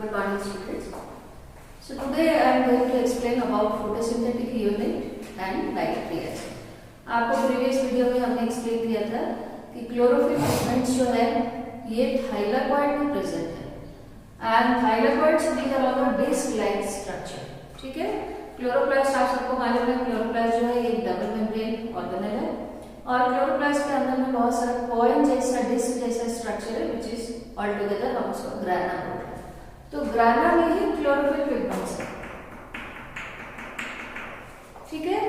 Good morning, students. So today I am going to explain about photosynthetic unit and light reaction. आपको previous video में हमने explain किया था कि chlorophyll pigments जो है ये थाइलाकॉइड में प्रेजेंट है and thylakoids these are all disc like structure. ठीक है. क्लोरोप्लास्ट आप सबको मालूम है, क्लोरोप्लास्ट जो है एक डबल मेम्ब्रेन ऑर्गेनेल है और क्लोरोप्लास्ट के अंदर में बहुत सारा कॉइन जैसा डिस्क जैसा स्ट्रक्चर है विच इज ऑल टुगेदर हम उसको ग्राना बोलते हैं. तो ग्राना में ही क्लोरोफिल पिगमेंट्स है. ठीक है.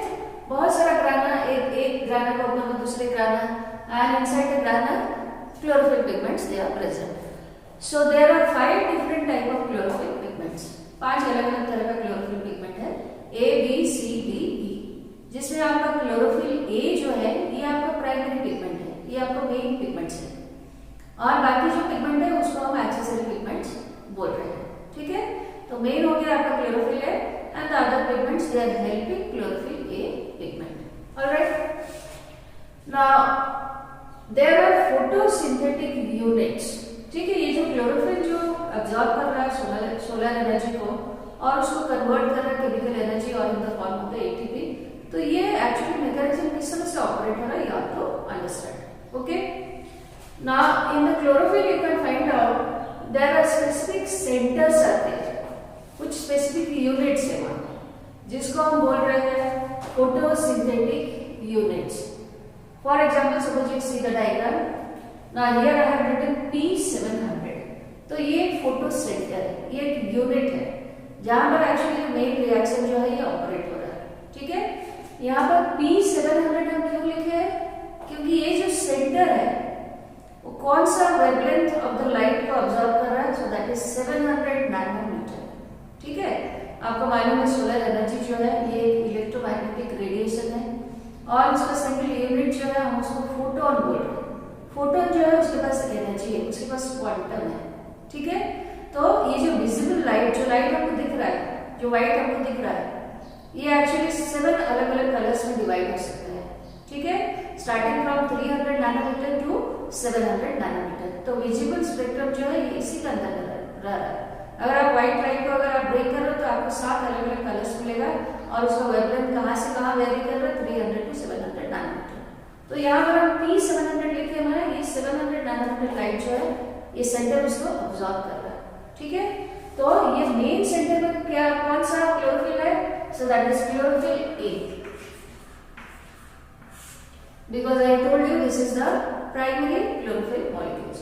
बहुत सारा ग्राना, एक ग्राना को ऊपर में दूसरे ग्राना and inside the ग्राना chlorophyll pigments they are present. So there are 5 different type of chlorophyll pigments. 5 अलग-अलग तरह का chlorophyll pigment है A, B, C, D, E. जिसमें आपका chlorophyll A जो है ये आपका प्राइमरी पिगमेंट है, ये आपका मेन पिगमेंट्स है और बाकी जो पिगमेंट है उसको हम एक्सेसरी पिगमेंट्स बोल रहे हैं. ठीक है. तो मेन हो गया आपका chlorophyll A and the other pigments they are helping chlorophyll A pigment. Alright. Now there are photosynthetic units. ठीक है. ये जो क्लोरोफिल जो अब्सॉर्ब कर रहा है सोलर एनर्जी को और उसको कन्वर्ट कर रहा है केमिकल एनर्जी और in the form of the ATP. तो ये एक्चुअली मैकेनिज्म किस तरह से ऑपरेट हो रहा है you have to understand. Okay. Now in the chlorophyll you can find out there are specific centers are there. कुछ स्पेसिफिक यूनिट्स है वहां जिसको हम बोल रहे हैं photosynthetic units. For example, suppose you see the diagram. Now here I have written P700. तो ये फोटो सेंटर है, ये एक यूनिट है जहां पर एक्चुअली मेन रिएक्शन जो है ये ऑपरेट हो रहा है. ठीक है. यहाँ पर P700 हम क्यों लिखे हैं? क्योंकि ये जो सेंटर है वो कौन सा वेवलेंथ ऑफ द लाइट को ऑब्जर्व कर रहा है. So that is 700 nanometer. ठीक है. आपको मालूम है सोलर एनर्जी जो है ये एक इलेक्ट्रोमैग्नेटिक रेडिएशन है और इसका सिंगल यूनिट जो है हम उसको फोटोन बोल रहे हैं. फोटोन जो है उसके पास एनर्जी है, उसके पास क्वांटम है. ठीक है. तो ये जो विजिबल लाइट, जो लाइट हमको दिख रहा है, जो व्हाइट हमको दिख रहा है, ये एक्चुअली 7 अलग अलग कलर्स में डिवाइड हो सकते हैं. ठीक है. Starting from 300 nanometer to 700 nanometer. तो विजिबल स्पेक्ट्रम जो है ये इसी के अंदर रह रहा है. अगर आप व्हाइट लाइट को अगर आप ब्रेक कर रहे हो तो आपको 7 अलग अलग कलर्स मिलेगा और उसका वेवलेंथ कहां से कहां वेरी कर रहा है 300 टू 700 नैनोमीटर. तो यहाँ पर हम P700 लिखे हमारे ये 700 नैनोमीटर लाइट जो है ये सेंटर उसको ऑब्जॉर्ब कर रहा है. ठीक है. तो ये मेन सेंटर में क्या कौन सा क्लोरोफिल है? So that is chlorophyll A. Because I told you this is the primary chlorophyll molecules.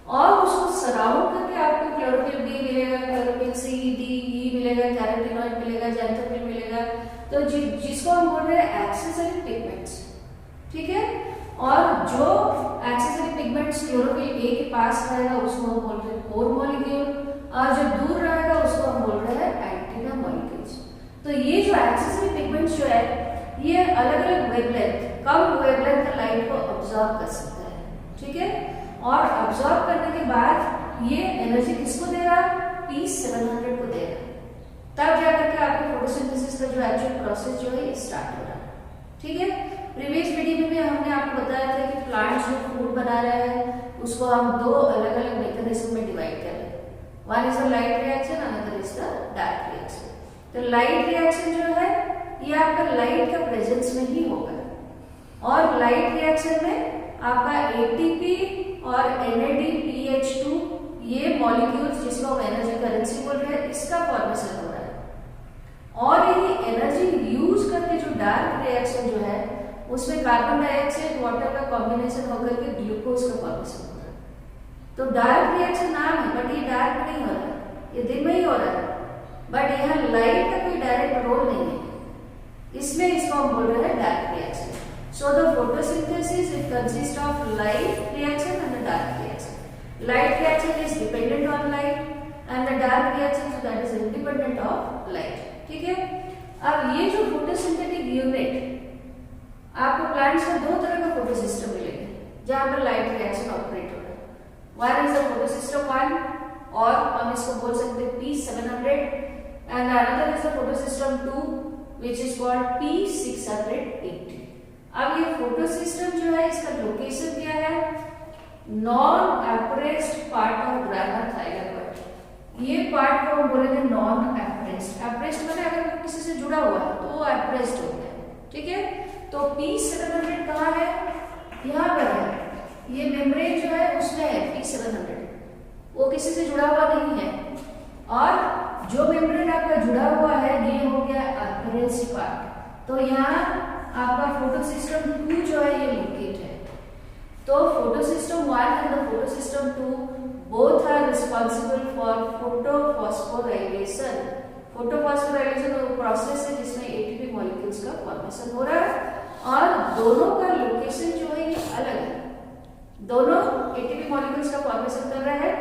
और उसको सराउंड करके आपको क्लोरोफिल B मिलेगा, क्लोरोफिल C, D, E मिलेगा, कैरोटीनॉइड मिलेगा, ज़ैंथोफिल मिलेगा. तो जिसको हम बोल रहे हैं एक्सेसरी पिगमेंट्स. ठीक है. और जो एक्सेसरी पिगमेंट्स क्लोरोफिल A के पास रहेगा उसको हम बोल रहे हैं कोर मॉलिक्यूल और जो दूर रहेगा उसको हम बोल रहे हैं एंटीना मॉलिक्यूल्स. तो ये जो एक्सेसरी पिगमेंट्स जो है ये अलग अलग वेवलेंथ, कम वेवलेंथ का लाइट को ऑब्जॉर्ब कर सकता है. ठीक है. और ऑब्जॉर्ब करने के बाद ये एनर्जी किसको देगा? P700 को देगा. तब जाकर के आपके फोटोसिंथेसिस का जो एक्चुअल प्रोसेस जो है ये स्टार्ट हो रहा है. ठीक है. प्रीवियस वीडियो में भी हमने आपको बताया था कि प्लांट्स जो फूड बना रहे हैं उसको हम 2 अलग अलग मैकेनिज्म में डिवाइड कर रहे हैं. One is the light reaction, another is the dark reaction. तो लाइट रिएक्शन जो है ये आपका लाइट का प्रेजेंस में ही होगा और लाइट रिएक्शन में आपका एटीपी और NADPH2 ये मॉलिक्यूल्स जिसको हम एनर्जी करेंसी बोल रहे हैं इसका फॉर्मेशन हो रहा है. और यही एनर्जी यूज करके जो डार्क रिएक्शन जो है उसमें कार्बन डाइऑक्साइड वाटर का कॉम्बिनेशन होकर के ग्लूकोज का फॉर्मेशन हो रहा है. तो डार्क रिएक्शन नाम है बट ये डार्क नहीं हो रहा है, ये दिन में ही हो रहा है. बट यहाँ लाइट का कोई डायरेक्ट रोल नहीं है, इसमें इसको हम बोल रहे हैं dark reaction. So the photosynthesis it consists of light reaction and the dark reaction. Light reaction is dependent on light and the dark reaction so that is independent of light. ठीक है. अब ये जो फोटोसिंथेटिक यूनिट आपको plants में 2 तरह का photosystem मिलेगा जहां पर लाइट रिएक्शन ऑपरेट हो रहा है. वन इज द फोटोसिस्टम 1 और हम इसको बोल सकते हैं P700 and another is the photosystem 2 which is called P680. अब ये फोटो सिस्टम जो है इसका लोकेशन क्या है? Non appressed part of ग्राना thylakoid. ये पार्ट को हम बोलेंगे नॉन एप्रेस्ड। एप्रेस्ड मैंने अगर वो किसी से जुड़ा हुआ है तो वो एप्रेस्ड हो गया, ठीक है। तो P700 कहाँ है, यहाँ पर है, ये मेम्ब्रेन जो है उसमें है P700, वो किसी से जुड़ा हुआ नहीं है। और जो मेम्ब्रेन आपका जुड़ा हुआ है ये हो गया एप्रेस्ड पार्ट। तो यहाँ आपका फोटोसिस्टम 2 जो है ये लोकेट है। तो photosystem 1 and the photosystem 2 both are responsible for photophosphorylation। Photophosphorylation वो प्रोसेस है जिसमें एटीपी मॉलिक्यूल्स का फॉर्मेशन हो रहा है, और दोनों का लोकेशन जो है ये अलग है। दोनों एटीपी मॉलिक्यूल्स का फॉर्मेशन कर रहा है,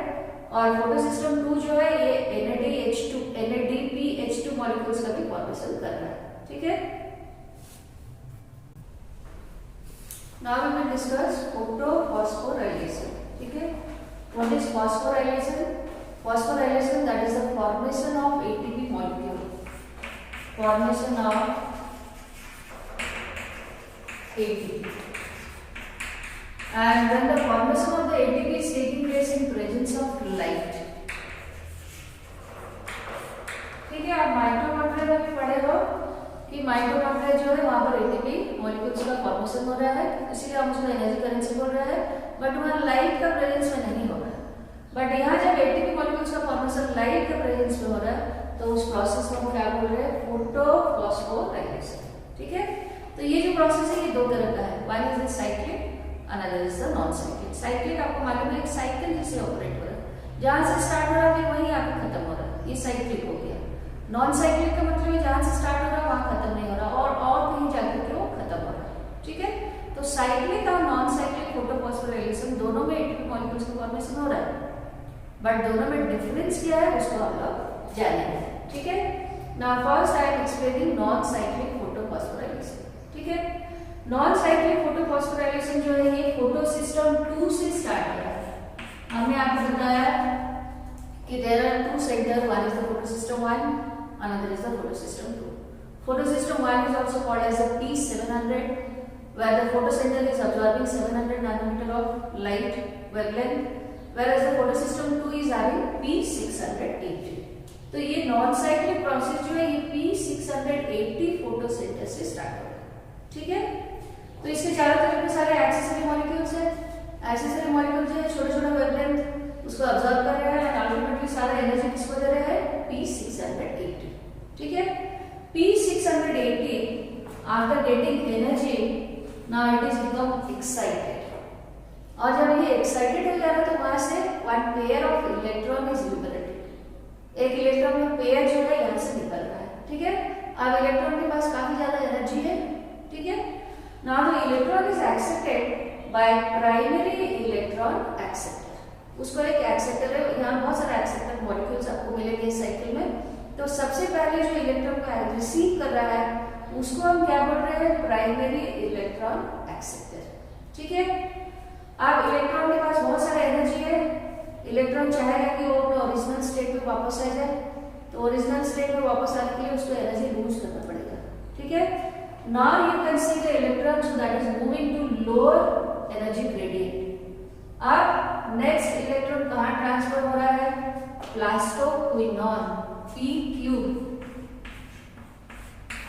और फोटोसिस्टम 2 जो है ये NADPH2 मॉलिक्यूल्स का भी फॉर्मेशन कर रहा है, ठीक है। Now we will discuss photophosphorylation, ठीक है। What is phosphorylation? Phosphorylation, that is the formation of ATP molecule. Formation of ATP. And when the formation of the ATP is taking place in presence of light. ठीक है, आप mitochondria में भी पढ़े हो कि माइटोकॉन्ड्रिया जो है वहां पर एटीपी मॉलिक्यूल्स का फॉर्मेशन हो रहा है, इसीलिए हम उसको एनर्जी करेंसी बोल रहे हैं, बट वहां लाइट का प्रेजेंस में नहीं हो रहा है। बट यहाँ जब एटीपी मॉलिक्यूल्स का फॉर्मेशन लाइट के प्रेजेंस में हो रहा है तो उस प्रोसेस को हम क्या बोल रहे हैं, फोटोफॉस्फोराइलेशन, ठीक है। तो ये जो प्रोसेस है ये दो तरह का है, one is the cyclic, another is the non cyclic. Cyclic आपको मालूम है एक साइकिल जैसे ऑपरेट हो रहा है, जहां से स्टार्ट हो रहा है वहीं आके खत्म हो रहा है, ये साइक्लिक हो गया। नॉन साइक्लिक का मतलब है जहां से स्टार्ट हो रहा है वहां खत्म नहीं हो रहा, और कहीं जाकर के वो खत्म हो रहा है, ठीक है। तो साइक्लिक और नॉन साइक्लिक फोटोफॉस्फोराइलेशन दोनों में एटीपी मॉलिक्यूल्स का फॉर्मेशन हो रहा है, बट दोनों में डिफरेंस क्या है उसको हम लोग जानेंगे, ठीक है। Now first I am explaining non cyclic photophosphorylation, ठीक है। नॉन साइक्लिक फोटोफॉस्फोराइलेशन जो है ये फोटोसिस्टम 2 से स्टार्ट हो रहा है। हमने आपको बताया कि there are two centre, one is the photosystem 1, another is the photosystem 2. Photosystem 1 is also called as a P700, where the photocenter is absorbing 700 nanometer of light wavelength, whereas the photosystem 2 is having P680. तो ये non cyclic process जो है ये P680 फोटोसेंटर से start होगा, ठीक है। तो इसके चारों तरफ में सारे एक्सेसरी मॉलिक्यूल्स हैं। एक्सेसरी मॉलिक्यूल जो है छोटे छोटे वेवलेंथ उसको ऑब्जर्व कर रहे हैं, अल्टीमेटली सारा एनर्जी किसको दे रहे हैं, P680, ठीक है। P680 after getting energy now it is become excited, और जब ये एक्साइटेड हो जा रहा है तो वहां से one pair of electron is liberated, एक इलेक्ट्रॉन का पेयर जो है यहाँ से निकल रहा है, ठीक है। अब इलेक्ट्रॉन के पास काफी ज्यादा एनर्जी है, ठीक है। Now the electron is accepted by primary electron acceptor. उसको एक एक्सेप्टर है, यहाँ बहुत सारे एक्सेप्टर मॉलिक्यूल्स आपको मिलेंगे इस साइकिल में। तो सबसे पहले जो इलेक्ट्रॉन को रिसीव कर रहा है उसको हम क्या बोल रहे हैं, प्राइमरी इलेक्ट्रॉन एक्सेप्टर, ठीक है। अब इलेक्ट्रॉन के पास बहुत सारा एनर्जी है, इलेक्ट्रॉन चाहेगा कि वो अपने ओरिजिनल स्टेट में वापस आ जाए, तो ओरिजिनल स्टेट में वापस आने के लिए उसको एनर्जी लूज करना पड़ेगा, ठीक है। Now you can see the electron so that is moving to lower energy gradient. अब नेक्स्ट इलेक्ट्रॉन कहाँ ट्रांसफर हो रहा है, प्लास्टोक्विनोन PQ।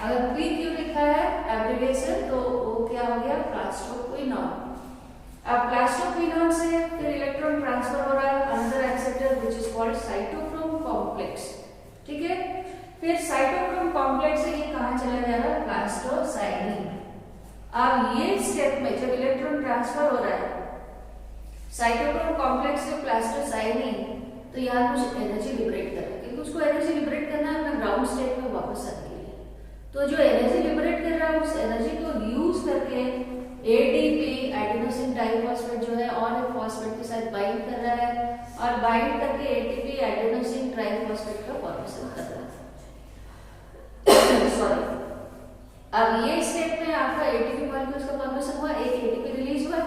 अगर PQ लिखा है एब्रिविएशन तो वो क्या हो गया, प्लास्टोक्विनोन। अब प्लास्टोक्विनोन से फिर इलेक्ट्रॉन ट्रांसफर हो रहा है another acceptor which is called cytochrome complex, ठीक है। फिर साइटोक्रोम कॉम्प्लेक्स से ये कहां चला जा रहा है, प्लास्टोसाइनिन। अब ये स्टेप में जब इलेक्ट्रॉन ट्रांसफर हो रहा है साइटोक्रोम कॉम्प्लेक्स से प्लास्टोसाइनिन, तो यहाँ कुछ एनर्जी लिबरेट कर रहा है, क्योंकि उसको एनर्जी लिबरेट करना है अपना ग्राउंड स्टेट में वापस आने के लिए। तो जो एनर्जी लिबरेट कर रहा है उस एनर्जी को यूज करके एटीपी एडेनोसिन ट्राइफॉस्फेट जो है और एक फॉस्फेट के साथ बाइंड कर रहा है, और बाइंड करके एटीपी एडेनोसिन ट्राइफॉस्फेट का फॉर्मेशन कर रहा है। सॉरी, अब ये स्टेप में आपका एटीपी मॉलिक्यूल्स का फॉर्मेशन हुआ, एक एटीपी रिलीज हुआ।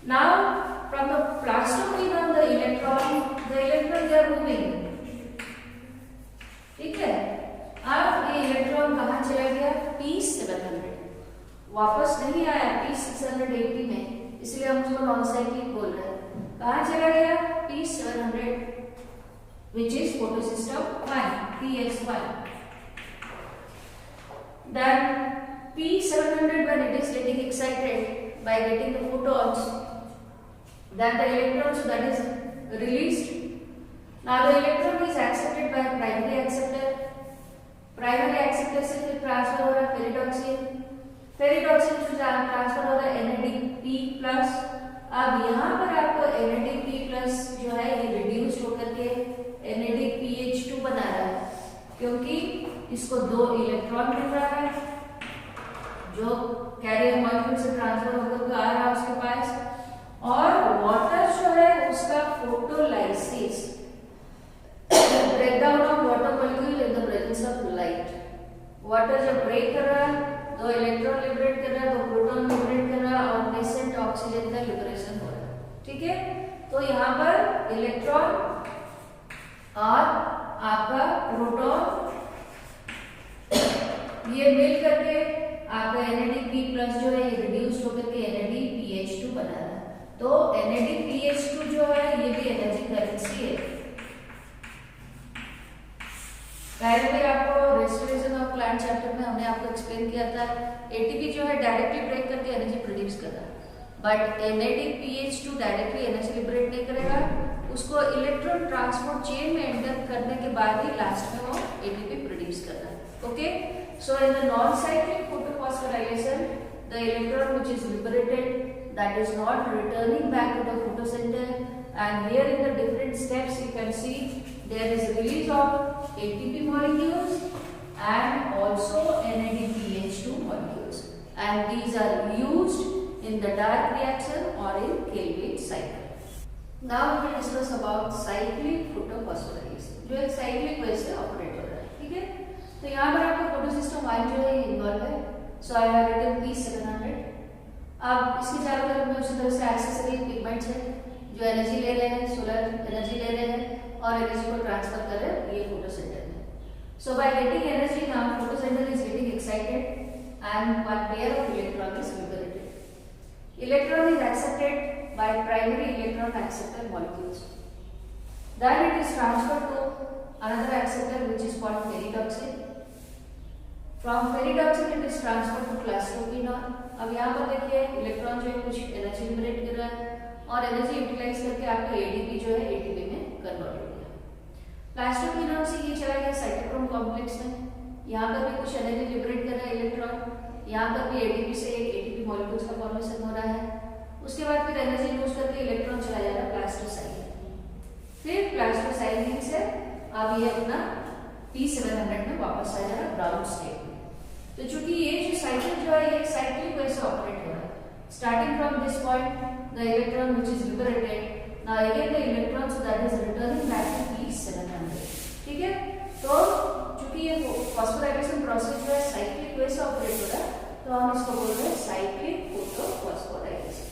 Now from the plastoquinone the electron they are moving, ठीक है। अब ये इलेक्ट्रॉन कहाँ चला गया, P700, वापस नहीं आया P680 में, इसलिए हम उसको नॉन साइक्लिक बोल रहे हैं। कहाँ चला गया, P700। which is photosystem 1, PS1. Then P700, when it is getting excited by getting the photons, then the electron, so that is released. Now the electron is accepted by primary acceptor. Primary acceptor से फिर transfer हो रहा है ferredoxin, ferredoxin से transfer हो रहा है NADP+। अब यहाँ पर आपको NADP+ जो है ये रिड्यूस होकर के NADPH2 बना रहा है, क्योंकि इसको 2 इलेक्ट्रॉन मिल रहा है जो कैरियर मॉलिक्यूल से ट्रांसफर होकर आ रहा है उसके पास, और वाटर जो है उसका photolysis, breakdown of water molecule in the presence of light। Water जब ब्रेक कर रहा है तो इलेक्ट्रॉन लिबरेट कर रहा है, तो प्रोटॉन लिबरेट कर रहा है और नेसेंट ऑक्सीजन का लिबरेशन हो रहा है। ठीक है, तो यहाँ पर इलेक्ट्रॉन और आपका प्रोटॉन ये मिल करके आपका NADP+ जो है ये रिड्यूस होकर के NADPH2 बना रहा है। तो NADPH2 जो है ये भी एनर्जी करेंसी है। पहले भी आपको रेस्टोरेशन ऑफ प्लांट चैप्टर में हमने आपको एक्सप्लेन किया था, एटीपी जो है डायरेक्टली ब्रेक करके एनर्जी प्रोड्यूस कर रहा है, but NADPH2 directly energy liberate नहीं करेगा, उसको इलेक्ट्रॉन ट्रांसपोर्ट चेन में एंटर करने के बाद ही लास्ट में वो एटीपी प्रोड्यूस कर रहा है। Okay, so in the non cyclic photophosphorylation the electron which is liberated that is not returning back to the photocenter, and here in the different steps you can see there is release of ATP molecules and also NADPH2 molecules, and these are used in the dark reaction or in Calvin cycle. Now we will discuss about cyclic photophosphorylation जो एक cyclic way से operate हो रहा है। ठीक है, तो यहाँ पर आपका फोटोसिस्टम 1 जो है इन्वॉल्व है। सो आई हैव रिटन P700। अब इसके चारों तरफ में उसी तरह से एक्सेसरी पिगमेंट्स है जो एनर्जी ले रहे हैं, सोलर एनर्जी ले रहे हैं और एनर्जी को ट्रांसफर कर रहे हैं ये फोटोसेंटर में। So by getting energy now photocentre is getting excited and one pair of electron is liberated. Electron is accepted by primary electron acceptor molecules, then it is transferred to another acceptor which is called ferredoxin. From ferredoxin it is transferred to plastoquinone. अब यहाँ पर देखिए electron जो है कुछ energy liberate कर रहा है और एनर्जी यूटिलाइज करके आपका एडीपी जो है एटीपी में कन्वर्ट हो गया। प्लास्टोक्विनोन से ये चला गया साइटोक्रोम कॉम्प्लेक्स में, यहाँ पर भी कुछ एनर्जी लिबरेट कर रहा है इलेक्ट्रॉन, यहाँ पर भी एडीपी से एक एटीपी मॉलिक्यूल्स का फॉर्मेशन हो रहा है। उसके बाद फिर एनर्जी लूज करके इलेक्ट्रॉन चला जा रहा है प्लास्टोसाइलिन, फिर प्लास्टोसाइलिन से अब ये अपना P700 में वापस आ जा रहा है ब्राउन स्टेट में। तो चूंकि ये जो साइकिल जो है ये साइक्लिक वे से ऑपरेट हो रहा है, starting from this point the electron which is liberated, now again the electron so that is returning back to P700। ठीक है, तो चूंकि ये फॉस्फोराइलेशन प्रोसेस जो है साइक्लिक वे से ऑपरेट हो रहा है तो हम इसको बोल रहे हैं साइक्लिक फोटोफॉस्फोराइलेशन।